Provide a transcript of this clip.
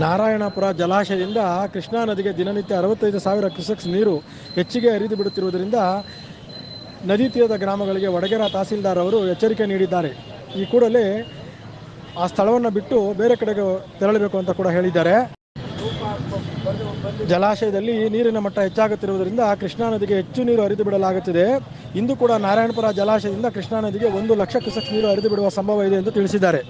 ನಾರಾಯಣಪುರ ಜಲಾಶಯದಿಂದ ಕೃಷ್ಣಾ ನದಿಗೆ ದಿನನಿತ್ಯ 65,000 ಕ್ಯೂಸೆಕ್ಸ್ ನೀರು ಹೆಚ್ಚಿಗೆ ಹರಿದು ಬಿಡುತ್ತಿರುವುದರಿಂದ ನದಿ ತೀರದ ಗ್ರಾಮಗಳಿಗೆ ವಡಗೇರ ತಹಸೀಲ್ದಾರ್ ಅವರು ಎಚ್ಚರಿಕೆ ನೀಡಿದ್ದಾರೆ. ಈ ಕೂಡಲೇ ಆ ಸ್ಥಳವನ್ನು ಬಿಟ್ಟು ಬೇರೆ ಕಡೆಗೆ ತೆರಳಬೇಕು ಅಂತ ಕೂಡ ಹೇಳಿದ್ದಾರೆ. ಜಲಾಶಯದಲ್ಲಿ ನೀರಿನ ಮಟ್ಟ ಹೆಚ್ಚಾಗುತ್ತಿರುವುದರಿಂದ ಕೃಷ್ಣಾ ನದಿಗೆ ಹೆಚ್ಚು ನೀರು ಹರಿದು ಬಿಡಲಾಗುತ್ತಿದೆ. ಇಂದು ಕೂಡ ನಾರಾಯಣಪುರ ಜಲಾಶಯದಿಂದ ಕೃಷ್ಣಾ ನದಿಗೆ 1 ಲಕ್ಷ ಕ್ಯೂಸೆಕ್ಸ್ ನೀರು ಹರಿದು ಬಿಡುವ ಸಂಭವ ಇದೆ ಎಂದು ತಿಳಿಸಿದ್ದಾರೆ.